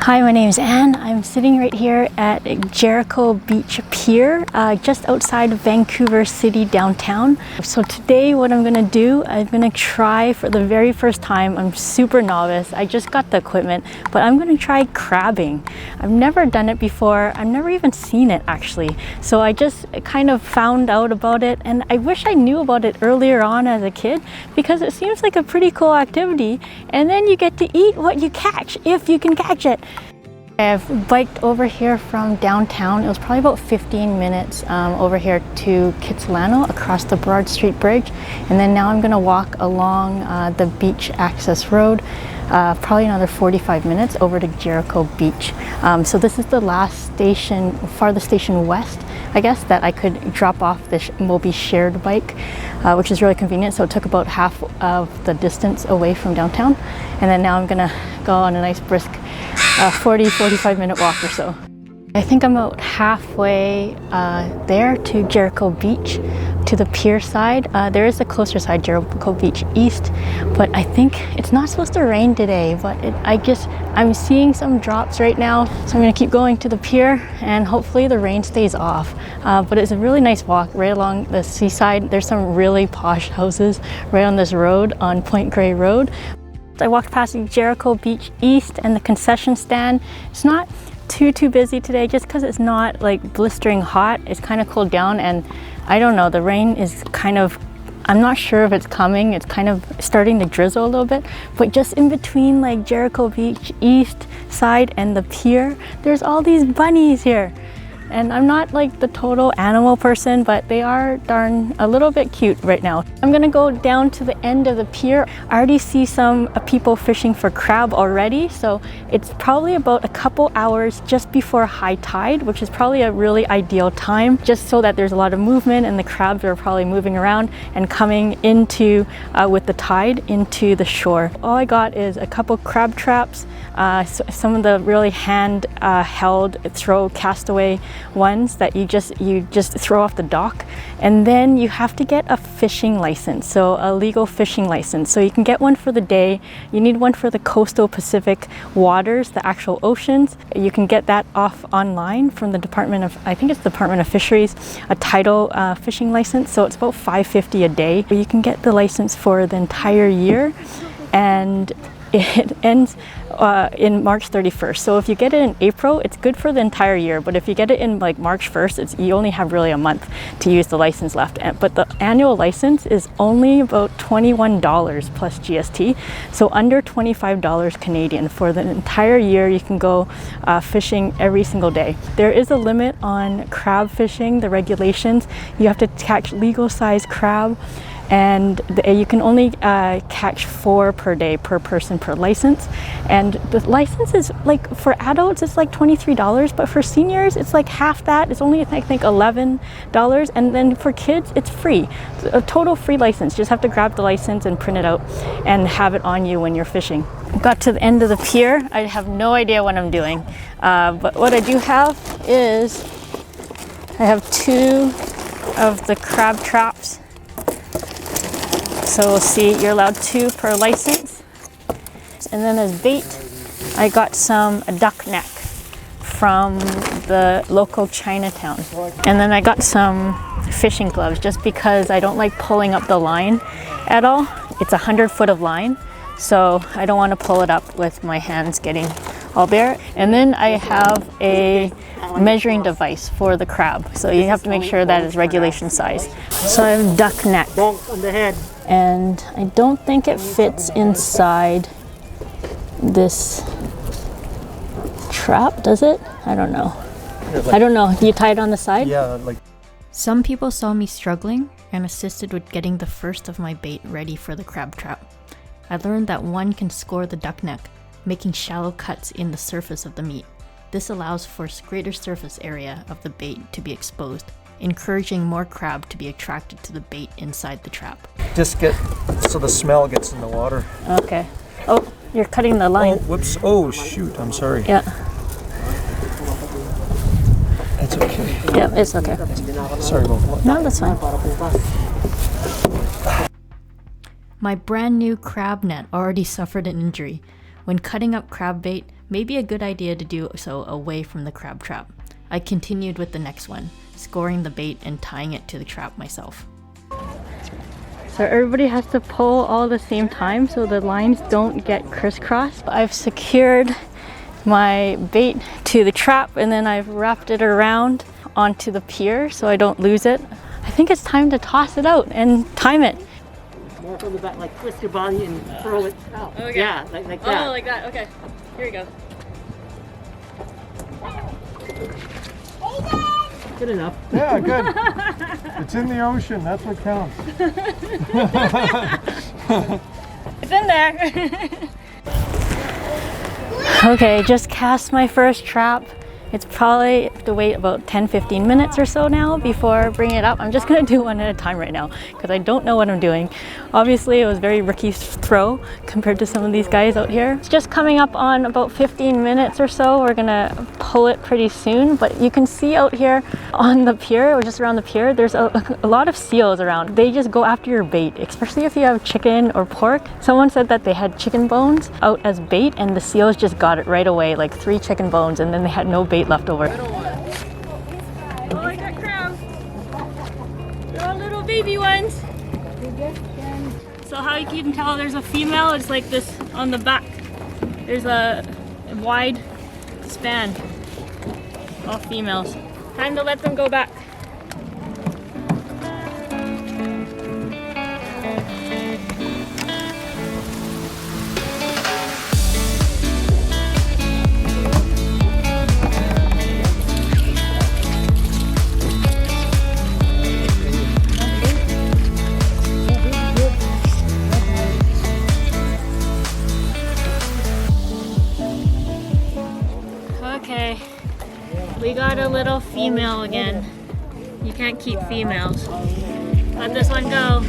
Hi, my name is Anne. I'm sitting right here at Jericho Beach pier, just outside of Vancouver City downtown. So today what I'm gonna do, I'm gonna try for the very first time. I'm super novice. I just got the equipment, but I'm gonna try crabbing. I've never done it before. I've never even seen it actually. So I just kind of found out about it, and I wish I knew about it earlier on as a kid because it seems like a pretty cool activity. And then you get to eat what you catch, if you can catch it. I've biked over here from downtown. It was probably about 15 minutes over here to Kitsilano across the Broad Street Bridge. And then now I'm gonna walk along the beach access road, probably another 45 minutes over to Jericho Beach. So this is the last station, farthest station west, I guess, that I could drop off this Moby shared bike, which is really convenient. So it took about half of the distance away from downtown. And then now I'm gonna go on a nice brisk 45 minute walk or so. I think I'm about halfway there to Jericho Beach, to the pier side. There is a closer side, Jericho Beach East, but I think it's not supposed to rain today, but I'm seeing some drops right now. So I'm gonna keep going to the pier and hopefully the rain stays off. But it's a really nice walk right along the seaside. There's some really posh houses right on this road, on Point Grey Road. I walked past Jericho Beach East and the concession stand. It's not too busy today just because it's not like blistering hot. It's kind of cooled down, and I don't know, the rain is kind of, I'm not sure if it's coming. It's kind of starting to drizzle a little bit, but just in between like Jericho Beach East side and the pier, there's all these bunnies here. And I'm not like the total animal person, but they are darn a little bit cute right now. I'm gonna go down to the end of the pier. I already see some people fishing for crab already, so it's probably about a couple hours just before high tide, which is probably a really ideal time, just so that there's a lot of movement and the crabs are probably moving around and coming into, with the tide, into the shore. All I got is a couple crab traps, some of the really hand-held castaway ones that you just throw off the dock, and then you have to get a fishing license, so a legal fishing license. So you can get one for the day. You need one for the coastal Pacific waters, the actual oceans. You can get that off online from the Department of, I think it's the Department of Fisheries, a Tidal fishing license. So it's about $5.50 a day. You can get the license for the entire year, and it ends in March 31st. So if you get it in April, it's good for the entire year. But if you get it in like March 1st, you only have really a month to use the license left. But the annual license is only about $21 plus GST. So under $25 Canadian for the entire year. You can go fishing every single day. There is a limit on crab fishing, the regulations. You have to catch legal size crab, and you can only catch 4 per day per person per license. And the license is like, for adults it's like $23, but for seniors it's like half that. It's only, I think, $11, and then for kids it's free. A total free license. You just have to grab the license and print it out and have it on you when you're fishing. Got to the end of the pier. I have no idea what I'm doing, but what I do have is I have 2 of the crab traps. So we'll see, you're allowed 2 per license. And then as bait, I got some duck neck from the local Chinatown. And then I got some fishing gloves just because I don't like pulling up the line at all. It's 100 foot of line, so I don't want to pull it up with my hands getting all bare. And then I have a measuring device for the crab. So you have to make sure that is regulation size. So I have duck neck. On the head. And I don't think it fits inside this trap, does it? I don't know. I don't know. You tie it on the side? Yeah, like. Some people saw me struggling and assisted with getting the first of my bait ready for the crab trap. I learned that one can score the duck neck, making shallow cuts in the surface of the meat. This allows for greater surface area of the bait to be exposed, encouraging more crab to be attracted to the bait inside the trap. Just so the smell gets in the water. Okay. Oh, you're cutting the line. Oh, whoops. Oh, shoot. I'm sorry. Yeah. It's okay. Yeah, it's okay. Sorry about that. No, that's fine. My brand new crab net already suffered an injury. When cutting up crab bait, may be a good idea to do so away from the crab trap. I continued with the next one, scoring the bait and tying it to the trap myself. So everybody has to pull all at the same time so the lines don't get crisscrossed. I've secured my bait to the trap and then I've wrapped it around onto the pier so I don't lose it. I think it's time to toss it out and time it. More from the back, like twist your body and throw it out. Okay. Yeah, like that. Oh, like that. Okay. Here we go. Good enough. Yeah, good. It's in the ocean. That's what counts. It's in there. Okay, just cast my first trap. It's probably have to wait about 10-15 minutes or so now before I bring it up. I'm just gonna do one at a time right now because I don't know what I'm doing. Obviously, it was very rookie throw compared to some of these guys out here. It's just coming up on about 15 minutes or so. We're gonna pull it pretty soon, but you can see out here on the pier, or just around the pier, there's a lot of seals around. They just go after your bait, especially if you have chicken or pork. Someone said that they had chicken bones out as bait and the seals just got it right away, like 3 chicken bones, and then they had no bait left over. Oh, I got crabs. They're all little baby ones. So how you can tell there's a female, it's like this on the back. There's a wide span. All females. Time to let them go back. Okay, we got a little female again. You can't keep females. Let this one go.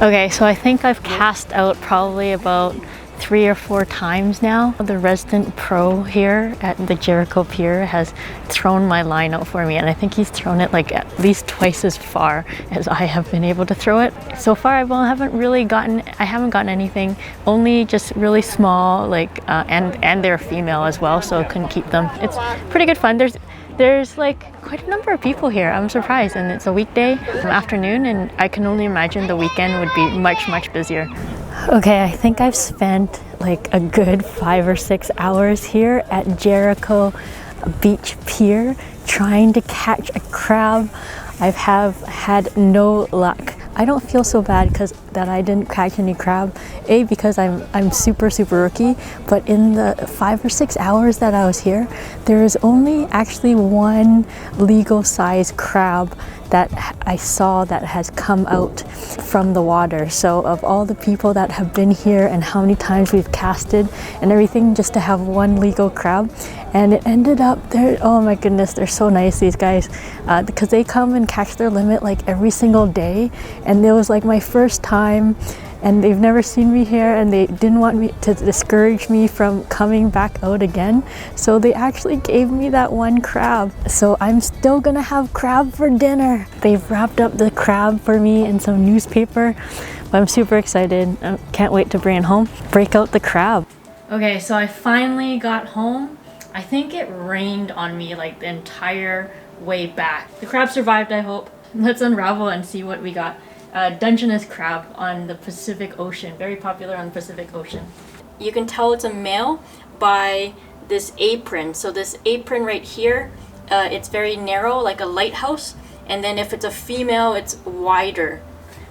Okay, so I think I've cast out probably about 3 or 4 times now. The resident pro here at the Jericho Pier has thrown my line out for me, and I think he's thrown it like at least twice as far as I have been able to throw it. So far I haven't gotten anything, only just really small, like and they're female as well, so I couldn't keep them. It's pretty good fun. There's like quite a number of people here. I'm surprised, and it's a weekday afternoon, and I can only imagine the weekend would be much busier. Okay, I think I've spent like a good 5 or 6 hours here at Jericho Beach Pier trying to catch a crab. I have had no luck. I don't feel so bad that I didn't catch any crab. A, because I'm super rookie, but in the 5 or 6 hours that I was here, there is only actually one legal size crab that I saw that has come out from the water. So of all the people that have been here and how many times we've casted and everything, just to have one legal crab, and it ended up there. Oh my goodness, they're so nice, these guys, because they come and catch their limit like every single day, and it was like my first time, and they've never seen me here, and they didn't want me to discourage me from coming back out again, so they actually gave me that one crab. So I'm still gonna have crab for dinner. They've wrapped up the crab for me in some newspaper, but I'm super excited. I can't wait to bring it home, break out the crab. Okay, so I finally got home. I think it rained on me like the entire way back. The crab survived, I hope. Let's unravel and see what we got. Dungeness crab on the Pacific Ocean, very popular on the Pacific Ocean. You can tell it's a male by this apron. So this apron right here, it's very narrow, like a lighthouse, and then if it's a female, it's wider.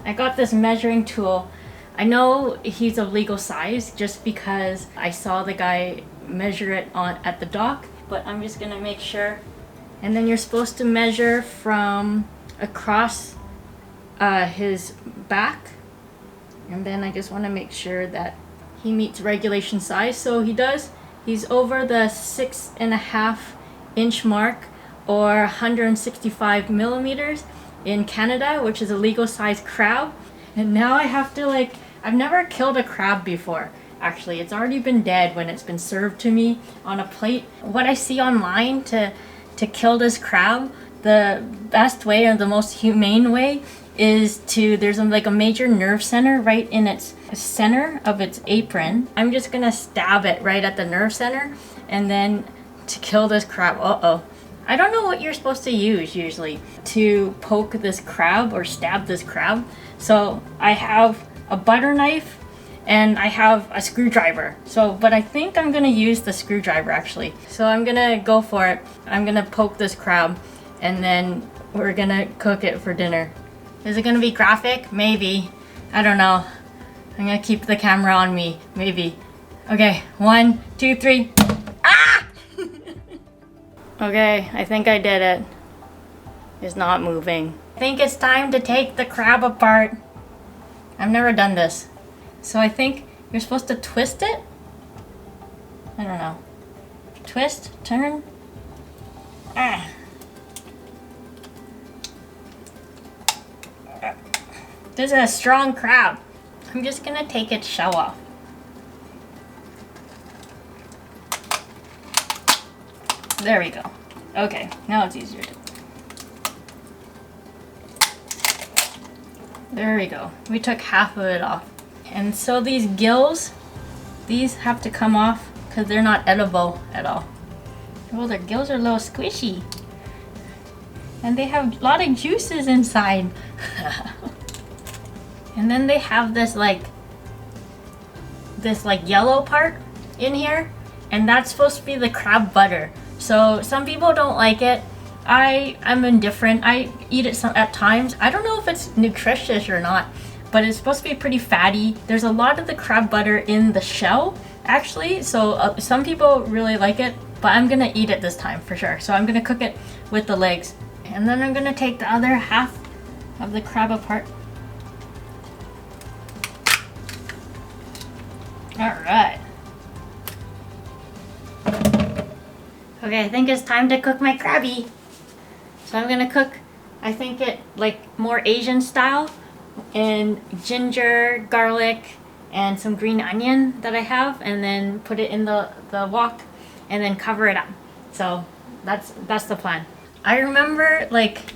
I got this measuring tool. I know he's of legal size just because I saw the guy measure it at the dock, but I'm just gonna make sure. And then you're supposed to measure from across his back, and then I just want to make sure that he meets regulation size. So he does. He's over the 6.5 inch mark, or 165 millimeters in Canada, which is a legal size crab. And now I have to like I've never killed a crab before. Actually, it's already been dead when it's been served to me on a plate. What I see online to kill this crab, the best way or the most humane way is there's like a major nerve center right in its center of its apron. I'm just gonna stab it right at the nerve center and then to kill this crab. I don't know what you're supposed to use usually to poke this crab or stab this crab. So I have a butter knife and I have a screwdriver. But I think I'm gonna use the screwdriver actually. So I'm gonna go for it. I'm gonna poke this crab and then we're gonna cook it for dinner. Is it gonna be graphic? Maybe. I don't know. I'm gonna keep the camera on me. Maybe. Okay, 1, 2, 3. Ah! Okay, I think I did it. It's not moving. I think it's time to take the crab apart. I've never done this. So I think you're supposed to twist it? I don't know. Twist, turn. Ah. This is a strong crab. I'm just gonna take its shell off. There we go. Okay, now it's easier to... There we go. We took half of it off. And so these gills, these have to come off because they're not edible at all. Oh, their gills are a little squishy. And they have a lot of juices inside. And then they have this like yellow part in here. And that's supposed to be the crab butter. So some people don't like it. I'm indifferent. I eat it at times. I don't know if it's nutritious or not, but it's supposed to be pretty fatty. There's a lot of the crab butter in the shell, actually. So some people really like it, but I'm gonna eat it this time for sure. So I'm gonna cook it with the legs. And then I'm gonna take the other half of the crab apart. All right. Okay, I think it's time to cook my crabby. So I'm gonna cook, I think it like more Asian style, and ginger, garlic, and some green onion that I have, and then put it in the wok, and then cover it up. So that's the plan. I remember like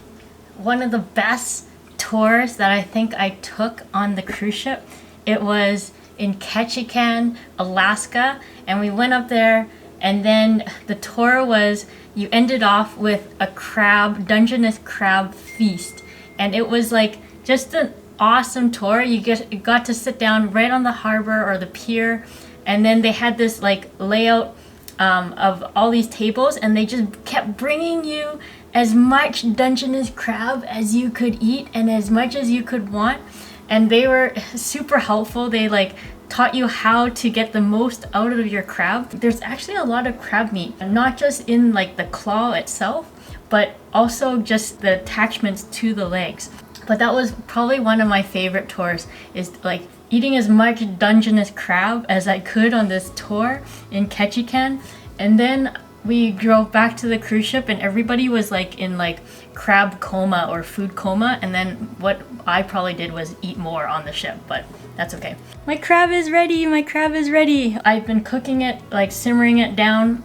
one of the best tours that I think I took on the cruise ship. It was in Ketchikan, Alaska, and we went up there. And then the tour was, you ended off with a Dungeness crab feast. And it was like just an awesome tour. You got to sit down right on the harbor or the pier. And then they had this like layout of all these tables, and they just kept bringing you as much Dungeness crab as you could eat and as much as you could want. And they were super helpful. They like taught you how to get the most out of your crab. There's actually a lot of crab meat, not just in like the claw itself, but also just the attachments to the legs. But that was probably one of my favorite tours, is like eating as much Dungeness crab as I could on this tour in Ketchikan. And then we drove back to the cruise ship and everybody was like in like crab coma or food coma. And then what I probably did was eat more on the ship, but that's okay. My crab is ready, my crab is ready. I've been cooking it, like simmering it down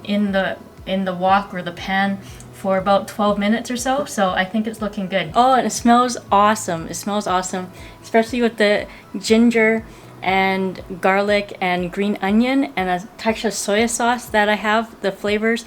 in the wok or the pan for about 12 minutes or so. So I think it's looking good. Oh, and it smells awesome. It smells awesome, especially with the ginger and garlic and green onion and a touch of soy sauce that I have, the flavors.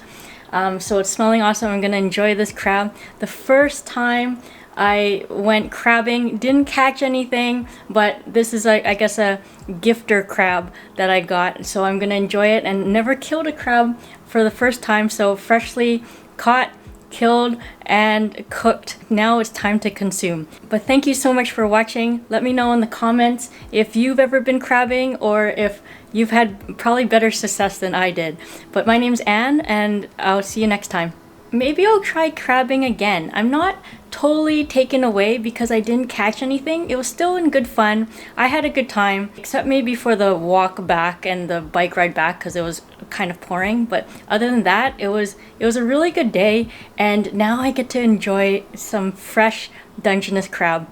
So it's smelling awesome. I'm gonna enjoy this crab. The first time I went crabbing, didn't catch anything, but this is I guess a gifter crab that I got. So I'm gonna enjoy it, and never killed a crab for the first time. So freshly caught, killed, and cooked. Now it's time to consume. But thank you so much for watching. Let me know in the comments if you've ever been crabbing or if you've had probably better success than I did. But my name's Anne, and I'll see you next time. Maybe I'll try crabbing again. I'm not totally taken away because I didn't catch anything. It was still in good fun. I had a good time, except maybe for the walk back and the bike ride back because it was kind of pouring. But other than that, it was a really good day, and now I get to enjoy some fresh Dungeness crab.